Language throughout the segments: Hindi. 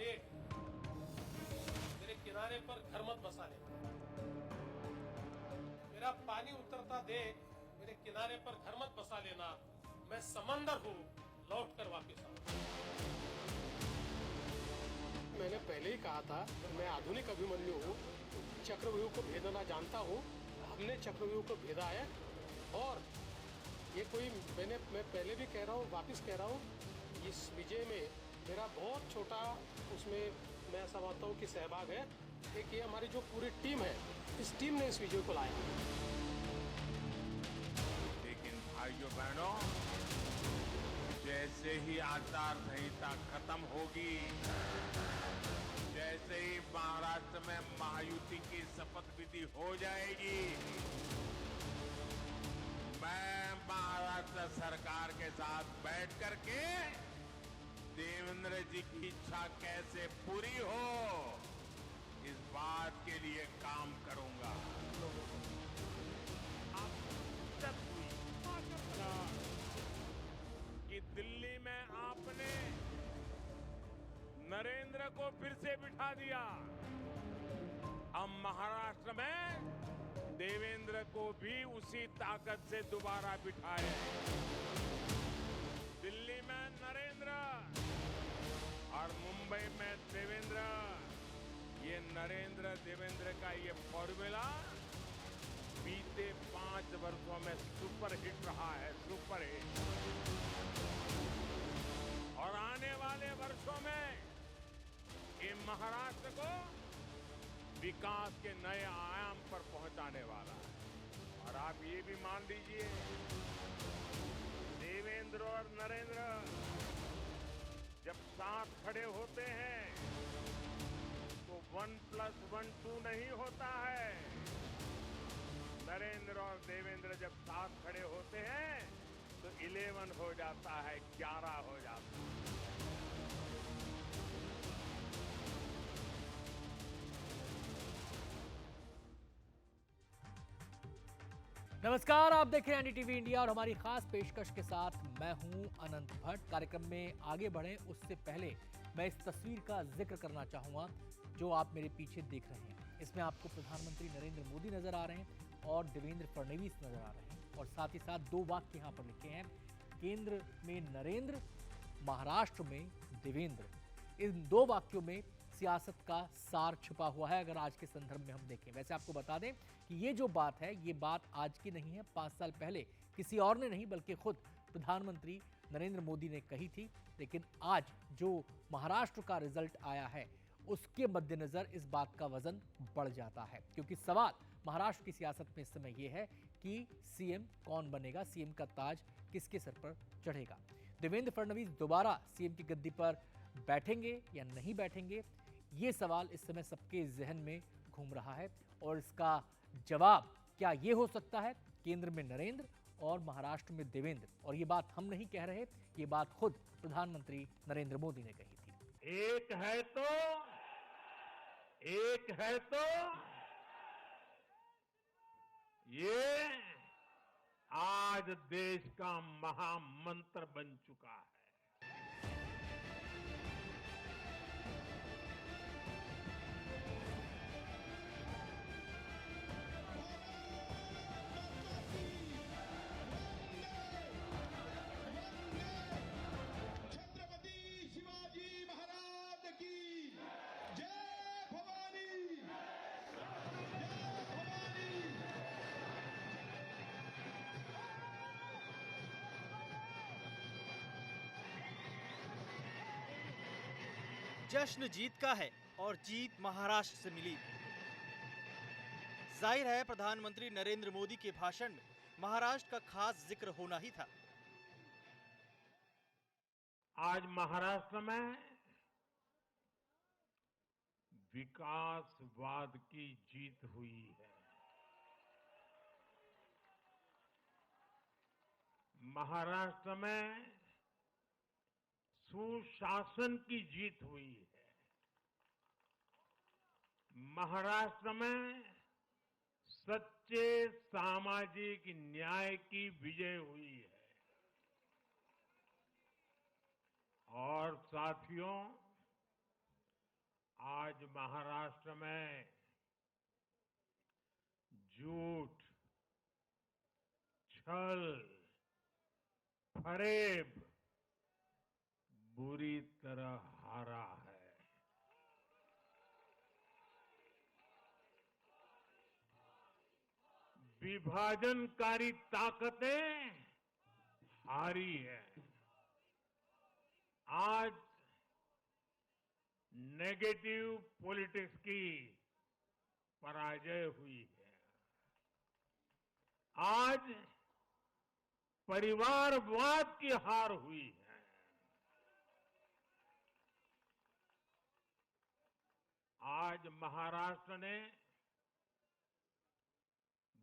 देख मेरे किनारे पर घर मत बसा लेना, मेरा पानी उतरता देख मेरे किनारे पर घर मत बसा लेना, मैं समंदर हूँ लौट कर वापिस आऊँ। मैंने पहले ही कहा था मैं आधुनिक अभिमन्यु हूँ, चक्रव्यूह को भेदना जानता हूँ। हमने चक्रव्यूह को भेदा है और ये कोई मैं पहले भी कह रहा हूँ, वापस कह रहा हूँ, इस विजय में मेरा बहुत छोटा उसमें मैं समझता हूँ कि सहभाग है। एक ये हमारी जो पूरी टीम है, इस टीम ने इस विजय को लाया। लेकिन भाइयों बहनों, जैसे ही आचार संहिता खत्म होगी, जैसे ही महाराष्ट्र में महायुति की शपथ विधि हो जाएगी, मैं महाराष्ट्र सरकार के साथ बैठ करके देवेंद्र जी की इच्छा कैसे पूरी हो, इस बात के लिए काम करूंगा। अब तक हुई कि दिल्ली में आपने नरेंद्र को फिर से बिठा दिया, अब महाराष्ट्र में देवेंद्र को भी उसी ताकत से दोबारा बिठाए। दिल्ली में नरेंद्र और मुंबई में देवेंद्र, ये नरेंद्र देवेंद्र का ये फॉर्मूला बीते 5 वर्षों में सुपर हिट रहा है, सुपर हिट। और आने वाले वर्षों में ये महाराष्ट्र को विकास के नए आयाम पर पहुंचाने वाला है। और आप ये भी मान लीजिए, देवेंद्र और नरेंद्र जब साथ खड़े होते हैं तो 1+1 2 नहीं होता है। नरेंद्र और देवेंद्र जब साथ खड़े होते हैं तो 11 हो जाता है, 11 हो जाता है। नमस्कार, आप देख रहे हैं एनडीटीवी इंडिया और हमारी खास पेशकश के साथ मैं हूं अनंत भट्ट। कार्यक्रम में आगे बढ़ें उससे पहले मैं इस तस्वीर का जिक्र करना चाहूंगा जो आप मेरे पीछे देख रहे हैं। इसमें आपको प्रधानमंत्री नरेंद्र मोदी नजर आ रहे हैं और देवेंद्र फडणवीस नजर आ रहे हैं और साथ ही साथ 2 वाक्य यहाँ पर लिखे हैं, केंद्र में नरेंद्र, महाराष्ट्र में देवेंद्र। इन 2 वाक्यों में सियासत का सार छुपा हुआ है अगर आज के संदर्भ में हम देखें। वैसे आपको बता दें कि ये जो बात है, ये बात आज की नहीं है, 5 साल पहले किसी और ने नहीं बल्कि खुद प्रधानमंत्री नरेंद्र मोदी ने कही थी। लेकिन आज जो महाराष्ट्र का रिजल्ट आया है उसके मद्देनजर इस बात का वजन बढ़ जाता है, क्योंकि सवाल महाराष्ट्र की सियासत में इस समय यह है कि सीएम कौन बनेगा, सीएम का ताज किसके सर पर चढ़ेगा। देवेंद्र फडणवीस दोबारा सीएम की गद्दी पर बैठेंगे या नहीं बैठेंगे, ये सवाल इस समय सबके जहन में घूम रहा है और इसका जवाब क्या ये हो सकता है, केंद्र में नरेंद्र और महाराष्ट्र में देवेंद्र। और ये बात हम नहीं कह रहे, ये बात खुद प्रधानमंत्री नरेंद्र मोदी ने कही थी। एक है तो ये आज देश का महामंत्र बन चुका है। जश्न जीत का है और जीत महाराष्ट्र से मिली। जाहिर है प्रधानमंत्री नरेंद्र मोदी के भाषण में महाराष्ट्र का खास जिक्र होना ही था। आज महाराष्ट्र में विकासवाद की जीत हुई है। महाराष्ट्र में सुशासन की जीत हुई है। महाराष्ट्र में सच्चे सामाजिक न्याय की विजय हुई है। और साथियों, आज महाराष्ट्र में झूठ, छल, फरेब बुरी तरह हारा है। विभाजनकारी ताकतें हारी है। आज नेगेटिव पॉलिटिक्स की पराजय हुई है। आज परिवारवाद की हार हुई है। आज महाराष्ट्र ने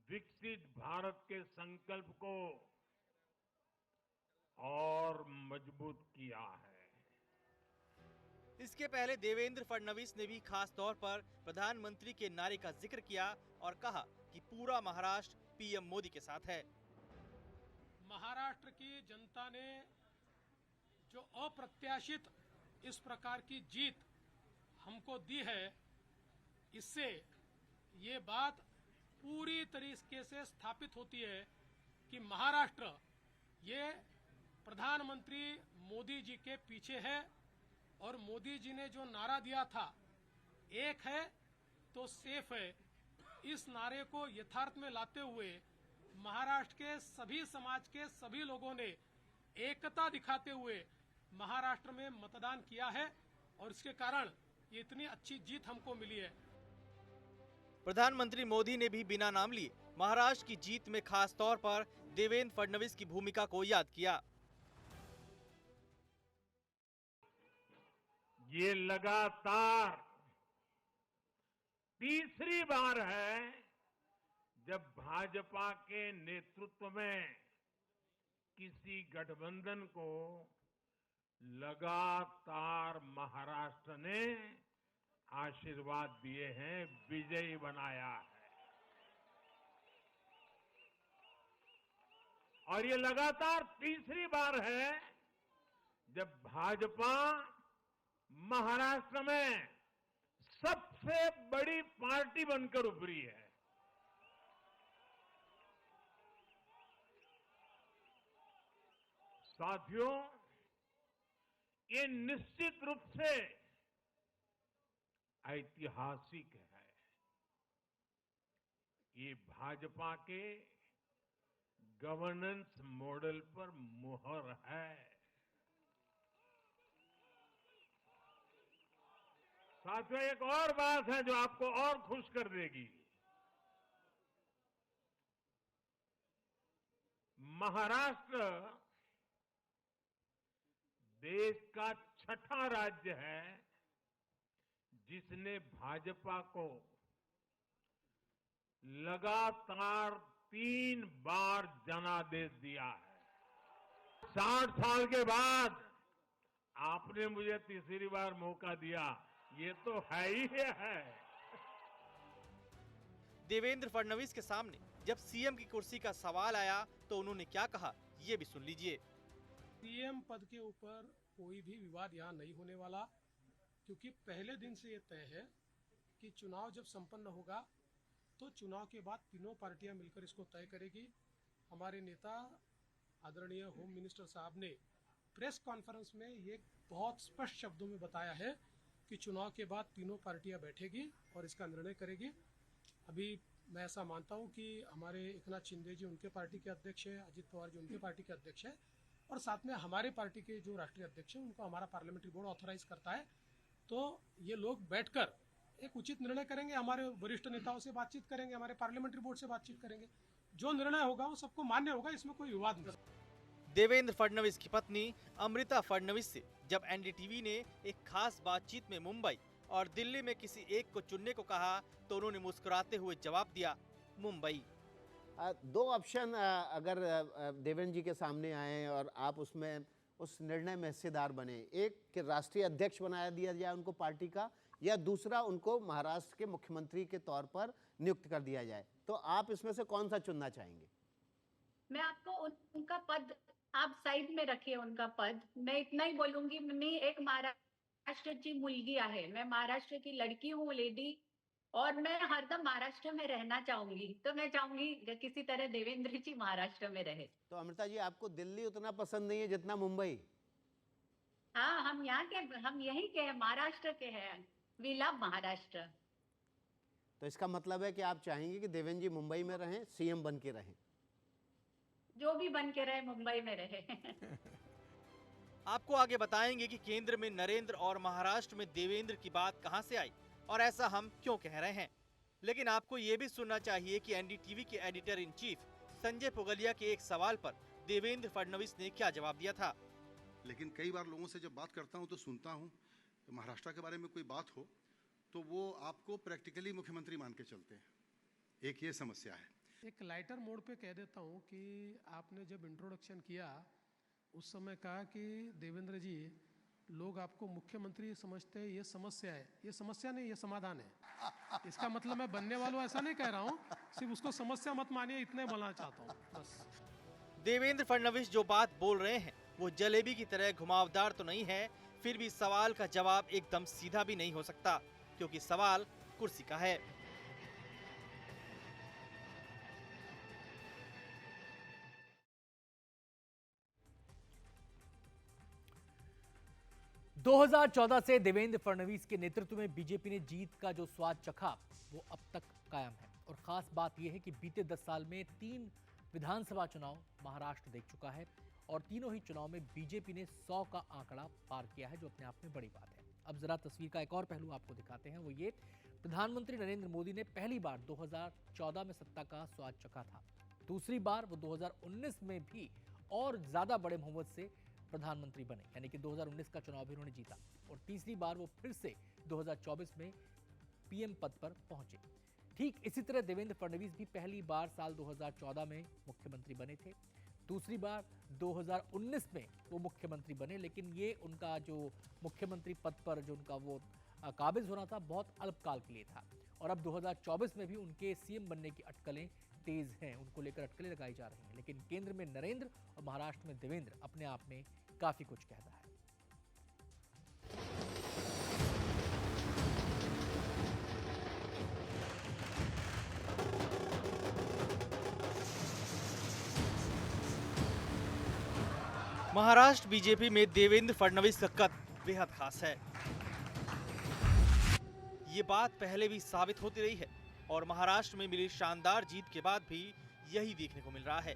विकसित भारत के संकल्प को और मजबूत किया है। इसके पहले देवेंद्र फडणवीस ने भी खास तौर पर प्रधानमंत्री के नारे का जिक्र किया और कहा कि पूरा महाराष्ट्र पीएम मोदी के साथ है। महाराष्ट्र की जनता ने जो अप्रत्याशित इस प्रकार की जीत हमको दी है, इससे ये बात पूरी तरीके से स्थापित होती है कि महाराष्ट्र ये प्रधानमंत्री मोदी जी के पीछे है और मोदी जी ने जो नारा दिया था, एक है तो सेफ है, इस नारे को यथार्थ में लाते हुए महाराष्ट्र के सभी समाज के सभी लोगों ने एकता दिखाते हुए महाराष्ट्र में मतदान किया है और इसके कारण ये इतनी अच्छी जीत हमको मिली है। प्रधानमंत्री मोदी ने भी बिना नाम लिए महाराष्ट्र की जीत में खास तौर पर देवेंद्र फडणवीस की भूमिका को याद किया। ये लगातार तीसरी बार है जब भाजपा के नेतृत्व में किसी गठबंधन को लगातार महाराष्ट्र ने आशीर्वाद दिए हैं, विजयी बनाया है। और ये लगातार तीसरी बार है जब भाजपा महाराष्ट्र में सबसे बड़ी पार्टी बनकर उभरी है। साथियों, ये निश्चित रूप से ऐतिहासिक है। ये भाजपा के गवर्नेंस मॉडल पर मुहर है। साथियों, एक और बात है जो आपको और खुश कर देगी। महाराष्ट्र देश का छठा राज्य है जिसने भाजपा को लगातार 3 बार जनादेश दिया है। 60 साल के बाद आपने मुझे तीसरी बार मौका दिया, ये तो है ही है। देवेंद्र फडणवीस के सामने जब सीएम की कुर्सी का सवाल आया तो उन्होंने क्या कहा, ये भी सुन लीजिए। सीएम पद के ऊपर कोई भी विवाद यहाँ नहीं होने वाला, क्योंकि पहले दिन से ये तय है कि चुनाव जब संपन्न होगा तो चुनाव के बाद तीनों पार्टियां मिलकर इसको तय करेगी। हमारे नेता आदरणीय होम मिनिस्टर साहब ने प्रेस कॉन्फ्रेंस में ये बहुत स्पष्ट शब्दों में बताया है कि चुनाव के बाद तीनों पार्टियां बैठेगी और इसका निर्णय करेगी। अभी मैं ऐसा मानता हूं कि हमारे एकनाथ शिंदे जी उनके पार्टी के अध्यक्ष हैं, अजित पवार जी उनके पार्टी के अध्यक्ष हैं और साथ में हमारे पार्टी के जो राष्ट्रीय अध्यक्ष हैं उनको हमारा पार्लियामेंट्री बोर्ड ऑथराइज करता है। तो ये लोग बैठकर एक उचित निर्णय करेंगे, हमारे वरिष्ठ नेताओं से बातचीत करेंगे, हमारे पार्लियामेंट्री बोर्ड से बातचीत करेंगे, जो निर्णय होगा वो सबको मान्य होगा, इसमें कोई विवाद नहीं। देवेंद्र फडणवीस की पत्नी अमृता फडणवीस से जब एनडीटीवी ने एक खास बातचीत में मुंबई और दिल्ली में किसी एक को चुनने को कहा तो उन्होंने मुस्कुराते हुए जवाब दिया, मुंबई। 2 ऑप्शन अगर देवेंद्र जी के सामने आए और आप उसमें उस निर्णय में हिस्सेदार बने, एक कि राष्ट्रीय अध्यक्ष बनाया दिया जाए उनको पार्टी का, या दूसरा उनको महाराष्ट्र के मुख्यमंत्री के तौर पर नियुक्त कर दिया जाए, तो आप इसमें से कौन सा चुनना चाहेंगे? मैं आपको उनका पद, आप साइड में रखिए उनका पद, मैं इतना ही बोलूंगी। मैं एक महाराष्ट्र महाराष्ट्राची मुलगी आहे, मैं महाराष्ट्र की लड़की हूँ, लेडी, और मैं हरदम महाराष्ट्र में रहना चाहूंगी। तो मैं चाहूंगी कि किसी तरह देवेंद्र जी महाराष्ट्र में रहे। तो अमृता जी, आपको दिल्ली उतना पसंद नहीं है जितना मुंबई? हाँ, हम यहाँ के, हम यहीं के हैं, महाराष्ट्र के हैं। We love Maharashtra. तो इसका मतलब है कि आप चाहेंगे कि देवेंद्र जी मुंबई में रहें, सीएम बन के रहें? जो भी बन के रहे, मुंबई में रहे। आपको आगे बताएंगे कि केंद्र में नरेंद्र और महाराष्ट्र में देवेंद्र की बात कहां से आई और ऐसा हम क्यों कह रहे हैं। लेकिन आपको ये भी सुनना चाहिए कि एनडीटीवी के editor in chief Sanjay Pugalia के एक सवाल पर देवेंद्र फडणवीस ने क्या जवाब दिया था। लेकिन कई बार लोगों से जब बात करता हूं तो सुनता हूं महाराष्ट्र के बारे में कोई बात हो तो वो आपको प्रैक्टिकली मुख्यमंत्री मान के चलते हैं। एक ये समस्या है। एक लाइटर मोड पे कह देता हूँ कि आपने जब इंट्रोडक्शन किया उस समय कहा कि देवेंद्र जी, लोग आपको मुख्यमंत्री समझते हैं, ये समस्या है। ये समस्या नहीं, ये समाधान है। इसका मतलब मैं बनने वालों ऐसा नहीं कह रहा हूँ, सिर्फ उसको समस्या मत मानिए, इतने बोलना चाहता हूँ बस। देवेंद्र फडणवीस जो बात बोल रहे हैं वो जलेबी की तरह घुमावदार तो नहीं है, फिर भी सवाल का जवाब एकदम सीधा भी नहीं हो सकता, क्योंकि सवाल कुर्सी का है। दो 2014 से देवेंद्र फडणवीस के नेतृत्व में बीजेपी ने जीत का जो स्वाद चखा वो अब तक कायम है। और खास बात यह है कि बीते 10 साल में 3 विधानसभा चुनाव महाराष्ट्र देख चुका है और तीनों ही चुनाव में बीजेपी ने 100 का आंकड़ा पार किया है, जो अपने आप में बड़ी बात है। अब जरा तस्वीर का एक और पहलू आपको दिखाते हैं, वो ये प्रधानमंत्री नरेंद्र मोदी ने पहली बार 2014 में सत्ता का स्वाद चखा था। दूसरी बार वो 2019 में भी और ज्यादा बड़े बहुमत से प्रधानमंत्री बने, यानी कि 2019 का चुनाव भी उन्होंने जीता। और तीसरी बार वो फिर से 2024 में पीएम पद पर पहुंचे। ठीक इसी तरह देवेंद्र फडणवीस भी पहली बार साल 2014 में मुख्यमंत्री बने थे, दूसरी बार 2019 में वो मुख्यमंत्री बने, लेकिन ये उनका जो मुख्यमंत्री पद पर जो उनका वो काबिज होना था बहुत अल्पकाल के लिए था। और अब 2024 में भी उनके सीएम बनने की अटकलें तेज हैं, उनको लेकर अटकलें लगाई जा रही हैं। लेकिन केंद्र में नरेंद्र और महाराष्ट्र में देवेंद्र अपने आप में काफी कुछ कहता है। महाराष्ट्र बीजेपी में देवेंद्र फडणवीस का कद बेहद खास है। ये बात पहले भी साबित होती रही है और महाराष्ट्र में मिली शानदार जीत के बाद भी यही देखने को मिल रहा है।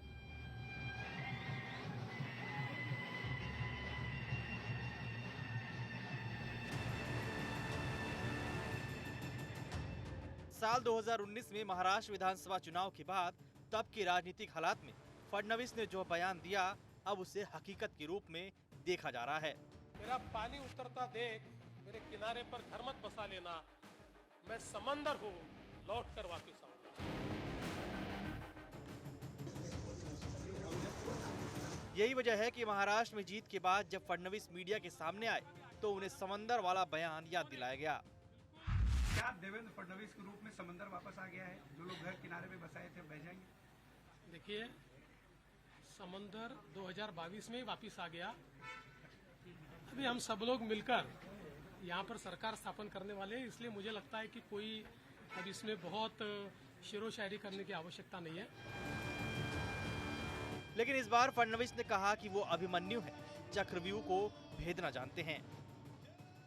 साल 2019 में महाराष्ट्र विधानसभा चुनाव के बाद तब के राजनीतिक हालात में फडणवीस ने जो बयान दिया, अब उसे हकीकत के रूप में देखा जा रहा है। मेरा पानी उतरता देख मेरे किनारे पर घर मत बसा लेना, मैं समंदर हूँ, लौट कर वापिस आऊंगा। यही वजह है कि महाराष्ट्र में जीत के बाद जब फडणवीस मीडिया के सामने आए तो उन्हें समंदर वाला बयान याद दिलाया गया। क्या देवेंद्र फडणवीस के रूप में समंदर वापस आ गया है? जो लोग घर किनारे पे बसाए थे बह जाएंगे? देखिए, समंदर 2022 में ही वापस आ गया। अभी हम सब लोग मिलकर यहाँ पर सरकार स्थापन करने वाले हैं, इसलिए मुझे लगता है कि कोई अब इसमें बहुत शेरो शायरी करने की आवश्यकता नहीं है। लेकिन इस बार फडणवीस ने कहा कि वो अभिमन्यु है, चक्रव्यूह को भेदना जानते हैं।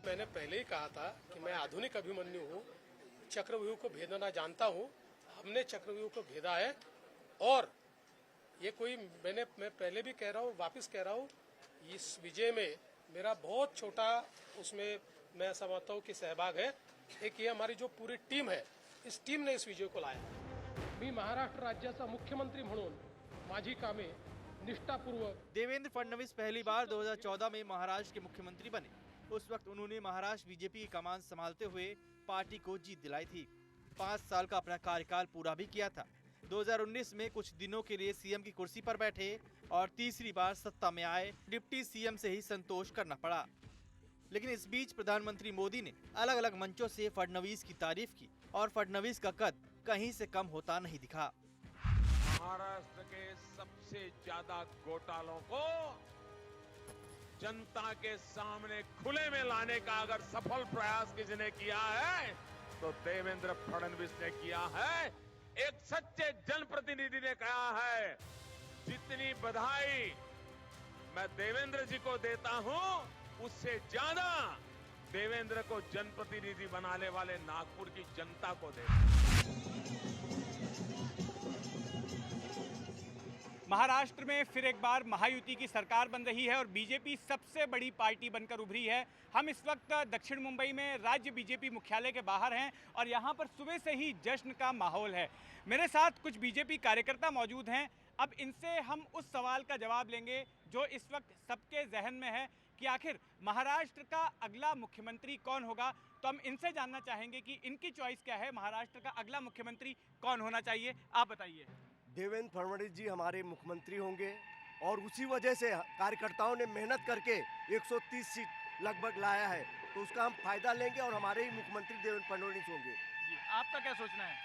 मैंने पहले ही कहा था कि मैं आधुनिक अभिमन्यु हूँ, चक्रव्यूह को भेदना जानता हूँ। हमने चक्रव्यूह को भेदा है और ये कोई मैं पहले भी कह रहा हूँ, वापस कह रहा हूँ, इस विजय में मेरा बहुत छोटा उसमें मैं समझता हूँ कि सहभाग है। एक ये हमारी जो पूरी टीम है, इस टीम ने इस विजय को लाया। मी महाराष्ट्र राज्याचा मुख्यमंत्री म्हणून माझी कामे निष्ठापूर्वक। देवेंद्र फडणवीस पहली बार 2014 में महाराष्ट्र के मुख्यमंत्री बने। उस वक्त उन्होंने महाराष्ट्र बीजेपी की कमान संभालते हुए पार्टी को जीत दिलाई थी। 5 साल का अपना कार्यकाल पूरा भी किया था। 2019 में कुछ दिनों के लिए सीएम की कुर्सी पर बैठे और तीसरी बार सत्ता में आए। डिप्टी सीएम से ही संतोष करना पड़ा। लेकिन इस बीच प्रधानमंत्री मोदी ने अलग अलग मंचों से फडणवीस की तारीफ की और फडणवीस का कद कहीं से कम होता नहीं दिखा। महाराष्ट्र के सबसे ज्यादा घोटालों को जनता के सामने खुले में लाने का अगर सफल प्रयास किसी ने किया है तो देवेंद्र फडणवीस ने किया है। एक सच्चे जनप्रतिनिधि ने कहा है, जितनी बधाई मैं देवेंद्र जी को देता हूं उससे ज्यादा देवेंद्र को जनप्रतिनिधि बनाने वाले नागपुर की जनता को देता हूं। महाराष्ट्र में फिर एक बार महायुति की सरकार बन रही है और बीजेपी सबसे बड़ी पार्टी बनकर उभरी है। हम इस वक्त दक्षिण मुंबई में राज्य बीजेपी मुख्यालय के बाहर हैं और यहाँ पर सुबह से ही जश्न का माहौल है। मेरे साथ कुछ बीजेपी कार्यकर्ता मौजूद हैं। अब इनसे हम उस सवाल का जवाब लेंगे जो इस वक्त सबके जहन में है कि आखिर महाराष्ट्र का अगला मुख्यमंत्री कौन होगा। तो हम इनसे जानना चाहेंगे कि इनकी चॉइस क्या है, महाराष्ट्र का अगला मुख्यमंत्री कौन होना चाहिए। आप बताइए। देवेंद्र फडणवीस जी हमारे मुख्यमंत्री होंगे और उसी वजह से कार्यकर्ताओं ने मेहनत करके 130 सीट लगभग लाया है, तो उसका हम फायदा लेंगे और हमारे ही मुख्यमंत्री देवेंद्र फडणवीस होंगे। जी, आपका क्या सोचना है?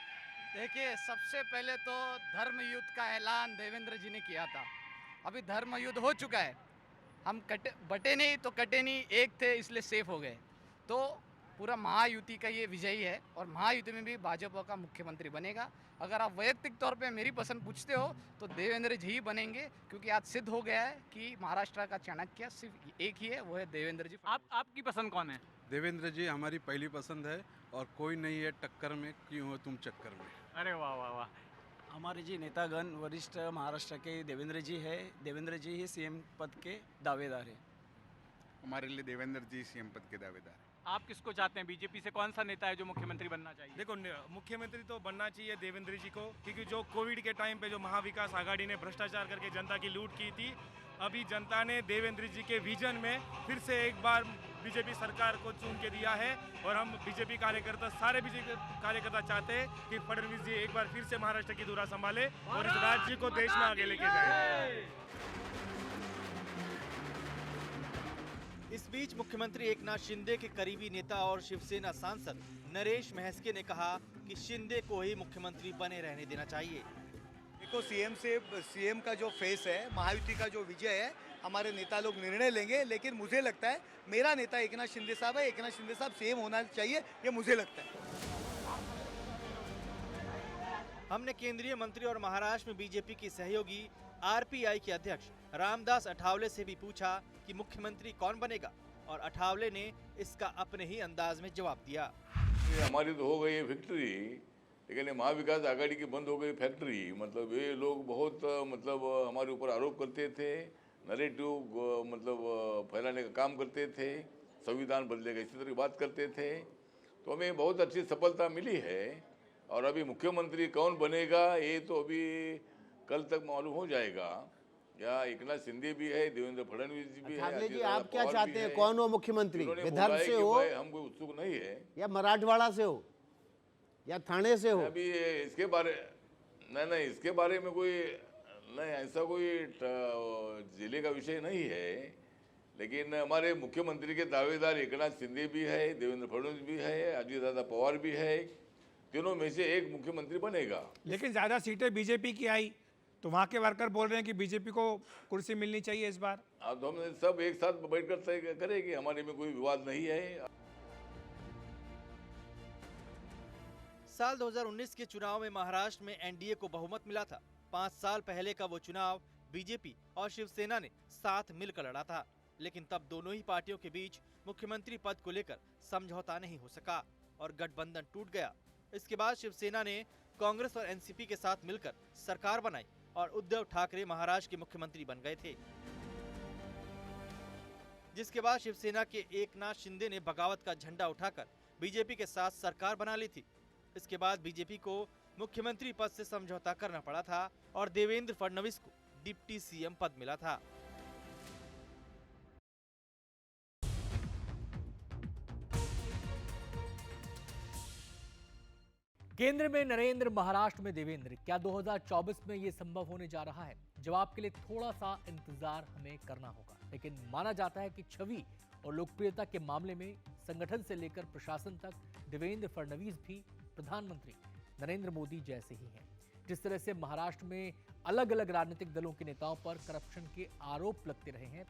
देखिए, सबसे पहले तो धर्म युद्ध का ऐलान देवेंद्र जी ने किया था। अभी धर्म युद्ध हो चुका है। हम बटे नहीं तो कटे नहीं, एक थे इसलिए सेफ हो गए। तो पूरा महायुति का ये विजयी है और महायुति में भी भाजपा का मुख्यमंत्री बनेगा। अगर आप वैयक्तिक तौर पे मेरी पसंद पूछते हो तो देवेंद्र जी ही बनेंगे, क्योंकि आज सिद्ध हो गया है कि महाराष्ट्र का चाणक्य सिर्फ एक ही है, वो है देवेंद्र जी। आपकी पसंद कौन है? देवेंद्र जी हमारी पहली पसंद है और कोई नहीं है टक्कर में, क्यों हो तुम चक्कर में। अरे वाह वाह वाह। हमारे जी नेतागण वरिष्ठ महाराष्ट्र के देवेंद्र जी है। देवेंद्र जी ही सीएम पद के दावेदार है। हमारे लिए देवेंद्र जी सीएम पद के दावेदार है। आप किसको चाहते हैं? बीजेपी से कौन सा नेता है जो मुख्यमंत्री बनना चाहिए? देखो, मुख्यमंत्री तो बनना चाहिए देवेंद्र जी को, क्योंकि जो कोविड के टाइम पे जो महाविकास आघाड़ी ने भ्रष्टाचार करके जनता की लूट की थी, अभी जनता ने देवेंद्र जी के विजन में फिर से एक बार बीजेपी सरकार को चुन के दिया है और हम बीजेपी कार्यकर्ता, सारे बीजेपी कार्यकर्ता चाहते हैं कि फडणवीस जी एक बार फिर से महाराष्ट्र की धुरा संभाले और इस राज्य को देश में आगे लेके जाए। इस बीच मुख्यमंत्री एकनाथ शिंदे के करीबी नेता और शिवसेना सांसद नरेश महस्के ने कहा कि शिंदे को ही मुख्यमंत्री बने रहने देना चाहिए। देखो, सीएम का जो फेस है, महायुति का जो विजय है, हमारे नेता लोग निर्णय लेंगे, लेकिन मुझे लगता है मेरा नेता एकनाथ शिंदे साहब है। एकनाथ शिंदे साहब सीएम होना चाहिए, ये मुझे लगता है। हमने केंद्रीय मंत्री और महाराष्ट्र में बीजेपी की सहयोगी आरपीआई के अध्यक्ष रामदास अठावले से भी पूछा कि मुख्यमंत्री कौन बनेगा, और अठावले ने इसका अपने ही अंदाज में जवाब दिया। हमारी तो हो गई है विक्ट्री, लेकिन ये महाविकास आघाड़ी की बंद हो गई फैक्ट्री। मतलब ये लोग बहुत हमारे ऊपर आरोप करते थे, नैरेटिव फैलाने का काम करते थे, संविधान बदलेगा इसी तरह की बात करते थे। तो हमें बहुत अच्छी सफलता मिली है और अभी मुख्यमंत्री कौन बनेगा ये तो अभी कल तक मालूम हो जाएगा। या एकनाथ शिंदे भी है, देवेंद्र फडणवीस भी है। जी, आप क्या चाहते हैं, कौन हो मुख्यमंत्री? विदर्भ से हो, हम कोई उत्सुक नहीं है, या मराठवाड़ा से हो, या थाने से हो? अभी इसके बारे नहीं, इसके बारे में कोई नहीं, ऐसा कोई जिले का विषय नहीं है। लेकिन हमारे मुख्यमंत्री के दावेदार एकनाथ शिंदे भी है, देवेंद्र फडणवीस भी है, अजित दादा पवार भी है। तीनों में से एक मुख्यमंत्री बनेगा। लेकिन ज्यादा सीटें बीजेपी की आई तो वहाँ के वर्कर बोल रहे हैं कि बीजेपी को कुर्सी मिलनी चाहिए इस बार। अब हम सब एक साथ बैठकर तय करेंगे, हमारे में कोई विवाद नहीं है। साल 2019 के चुनाव में महाराष्ट्र में एनडीए को बहुमत मिला था। 5 साल पहले का वो चुनाव बीजेपी और शिवसेना ने साथ मिलकर लड़ा था, लेकिन तब दोनों ही पार्टियों के बीच मुख्यमंत्री पद को लेकर समझौता नहीं हो सका और गठबंधन टूट गया। इसके बाद शिवसेना ने कांग्रेस और एनसीपी के साथ मिलकर सरकार बनाई और उद्धव ठाकरे महाराष्ट्र के मुख्यमंत्री बन गए थे, जिसके बाद शिवसेना के एकनाथ शिंदे ने बगावत का झंडा उठाकर बीजेपी के साथ सरकार बना ली थी। इसके बाद बीजेपी को मुख्यमंत्री पद से समझौता करना पड़ा था और देवेंद्र फडणवीस को डिप्टी सीएम पद मिला था। केंद्र में नरेंद्र, महाराष्ट्र में देवेंद्र, क्या 2024 में यह संभव होने जा रहा है? जवाब के लिए थोड़ा सा इंतजार हमें करना होगा, लेकिन माना जाता है कि छवि और लोकप्रियता के मामले में संगठन से लेकर प्रशासन तक देवेंद्र फडणवीस भी प्रधानमंत्री नरेंद्र मोदी जैसे ही हैं। जिस तरह से महाराष्ट्र में अलग अलग राजनीतिक दलों के नेताओं पर करप्शन के आरोप लगते रहे हैं,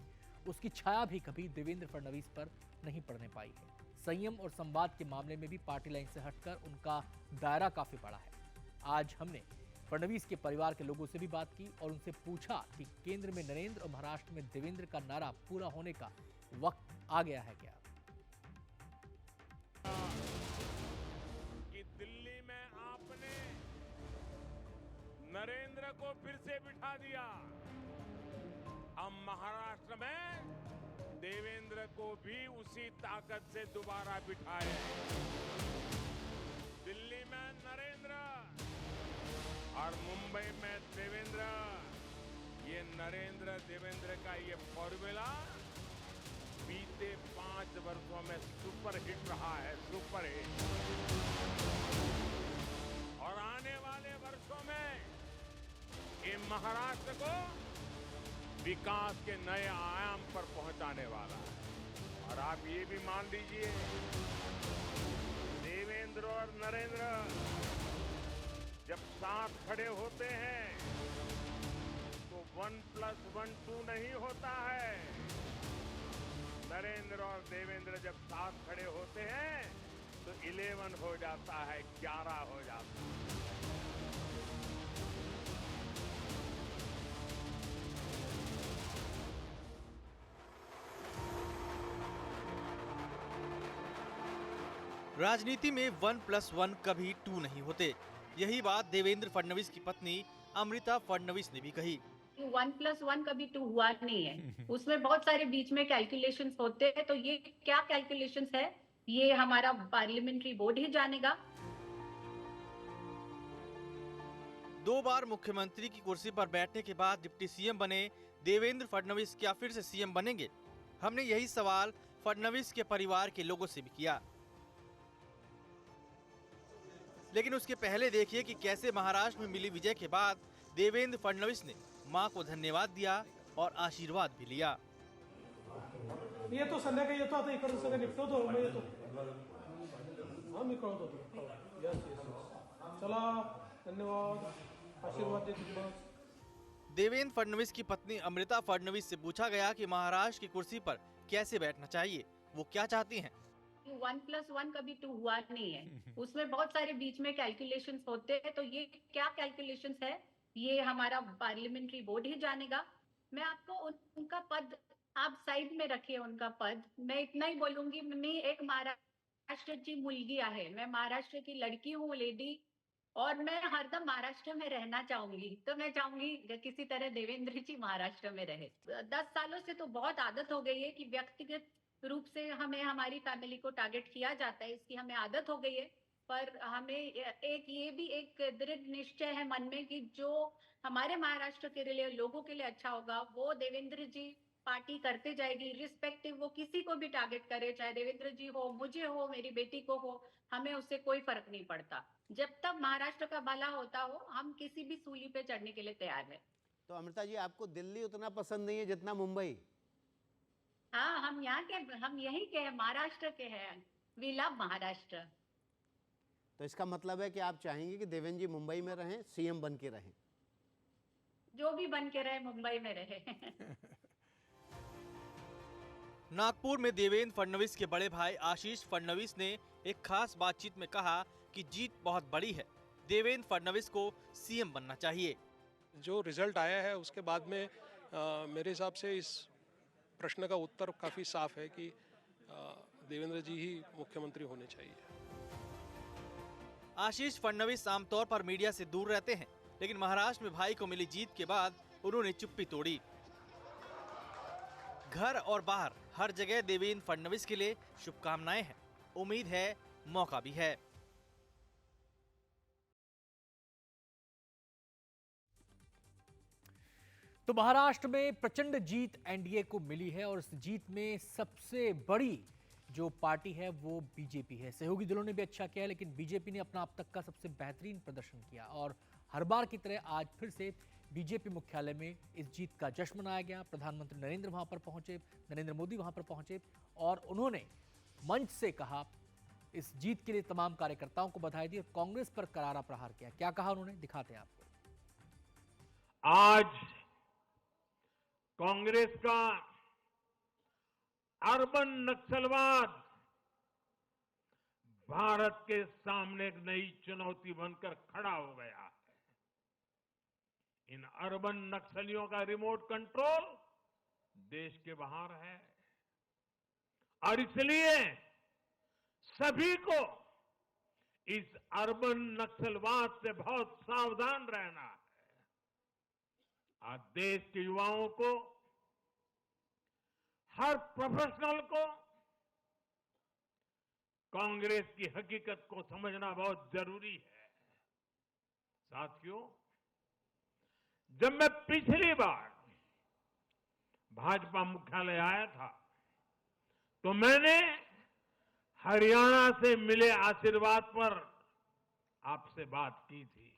उसकी छाया भी कभी देवेंद्र फडणवीस पर नहीं पड़ने पाई है। संयम और संवाद के मामले में भी पार्टी लाइन से हटकर उनका दायरा काफी बड़ा है। आज हमने फडणवीस के परिवार के लोगों से भी बात की और उनसे पूछा कि केंद्र में नरेंद्र और महाराष्ट्र में देवेंद्र का नारा पूरा होने का वक्त आ गया है क्या। कि दिल्ली में आपने नरेंद्र को फिर से बिठा दिया, हम महाराष्ट्र में देवेंद्र को भी उसी ताकत से दोबारा बिठाए। दिल्ली में नरेंद्र और मुंबई में देवेंद्र, ये नरेंद्र देवेंद्र का ये फॉर्मूला बीते 5 वर्षों में सुपर हिट रहा है, सुपर हिट। और आने वाले वर्षों में ये महाराष्ट्र को विकास के नए आयाम पर पहुंचाने वाला है। और आप ये भी मान लीजिए, देवेंद्र और नरेंद्र जब साथ खड़े होते हैं तो 1+1 2 नहीं होता है। नरेंद्र और देवेंद्र जब साथ खड़े होते हैं तो 11 हो जाता है, 11 हो जाता है। राजनीति में 1+1 कभी 2 नहीं होते। यही बात देवेंद्र फडणवीस की पत्नी अमृता फडणवीस ने भी कही। 1+1 कभी 2 हुआ नहीं है, उसमें बहुत सारे बीच में कैलकुलेशंस होते हैं। तो ये क्या कैलकुलेशंस है, ये हमारा पार्लियामेंट्री बोर्ड ही जानेगा। 2 बार मुख्यमंत्री की कुर्सी पर बैठने के बाद डिप्टी सीएम बने देवेंद्र फडणवीस क्या फिर से सीएम बनेंगे? हमने यही सवाल फडणवीस के परिवार के लोगों से भी किया। लेकिन उसके पहले देखिए कि कैसे महाराष्ट्र में मिली विजय के बाद देवेंद्र फडणवीस ने मां को धन्यवाद दिया और आशीर्वाद भी लिया। ये तो संध्याकाळी येतो, आता इकडे सगळं निपटवतो, मग येतो। हां, मी कळवतो तुला। यस यस, चला, धन्यवाद, आशीर्वाद दे तुम्हाला। देवेंद्र फडणवीस की पत्नी अमृता फडणवीस से पूछा गया कि महाराष्ट्र की कुर्सी पर कैसे बैठना चाहिए, वो क्या चाहती हैं। 1+1 कभी 2 हुआ नहीं है, उसमें बहुत सारे बीच में कैलकुलेशंस होते हैं। तो ये क्या कैलकुलेशंस है, ये हमारा पार्लियामेंट्री बोर्ड ही जानेगा। मैं आपको उनका पद, आप साइड में रखिए उनका पद। मैं इतना ही बोलूंगी, मैं एक महाराष्ट्राची मुलगी आहे, मैं महाराष्ट्र की लड़की हूँ, लेडी, और मैं हरदम महाराष्ट्र में रहना चाहूंगी। तो मैं चाहूंगी किसी तरह देवेंद्र जी महाराष्ट्र में रहे। 10 सालों से तो बहुत आदत हो गई है कि व्यक्तिगत रूप से हमें हमारी फैमिली को टारगेट किया जाता है, इसकी हमें आदत हो गई है। पर हमें ये भी एक दृढ़ निश्चय है मन में कि जो हमारे महाराष्ट्र के लिए, लोगों के लिए अच्छा होगा, वो देवेंद्र जी पार्टी करते जाएगी, रिस्पेक्टिव वो किसी को भी टारगेट करे, चाहे देवेंद्र जी हो, मुझे हो, मेरी बेटी को हो, हमें उससे कोई फर्क नहीं पड़ता। जब तक महाराष्ट्र का भला होता हो, हम किसी भी सूली पे चढ़ने के लिए तैयार है। तो अमृता जी, आपको दिल्ली उतना पसंद नहीं है जितना मुंबई? हाँ, हम यहाँ के, हम यही के हैं, महाराष्ट्र के हैं। We love Maharashtra. तो इसका मतलब है कि आप चाहेंगे कि देवेंद्र जी मुंबई में रहें, सीएम बन के रहें? जो भी बन के रहे, मुंबई में रहे। नागपुर में देवेंद्र फडणवीस के बड़े भाई आशीष फडणवीस ने एक खास बातचीत में कहा कि जीत बहुत बड़ी है, देवेंद्र फडणवीस को सीएम बनना चाहिए। जो रिजल्ट आया है उसके बाद में मेरे हिसाब से इस प्रश्न का उत्तर काफी साफ है कि देवेंद्र जी ही मुख्यमंत्री होने चाहिए। आशीष फडणवीस आमतौर पर मीडिया से दूर रहते हैं, लेकिन महाराष्ट्र में भाई को मिली जीत के बाद उन्होंने चुप्पी तोड़ी। घर और बाहर हर जगह देवेंद्र फडणवीस के लिए शुभकामनाएं हैं। उम्मीद है मौका भी है। तो महाराष्ट्र में प्रचंड जीत एनडीए को मिली है और इस जीत में सबसे बड़ी जो पार्टी है वो बीजेपी है। सहयोगी दलों ने भी अच्छा किया है, लेकिन बीजेपी ने अपना अब तक का सबसे बेहतरीन प्रदर्शन किया और हर बार की तरह आज फिर से बीजेपी मुख्यालय में इस जीत का जश्न मनाया गया। प्रधानमंत्री नरेंद्र मोदी वहां पर पहुंचे और उन्होंने मंच से कहा, इस जीत के लिए तमाम कार्यकर्ताओं को बधाई दी और कांग्रेस पर करारा प्रहार किया। क्या कहा उन्होंने, दिखाते हैं आपको। आज कांग्रेस का अर्बन नक्सलवाद भारत के सामने एक नई चुनौती बनकर खड़ा हो गया है। इन अर्बन नक्सलियों का रिमोट कंट्रोल देश के बाहर है और इसलिए सभी को इस अर्बन नक्सलवाद से बहुत सावधान रहना है। आज देश के युवाओं को, हर प्रोफेशनल को कांग्रेस की हकीकत को समझना बहुत जरूरी है। साथियों, जब मैं पिछली बार भाजपा मुख्यालय आया था तो मैंने हरियाणा से मिले आशीर्वाद पर आपसे बात की थी।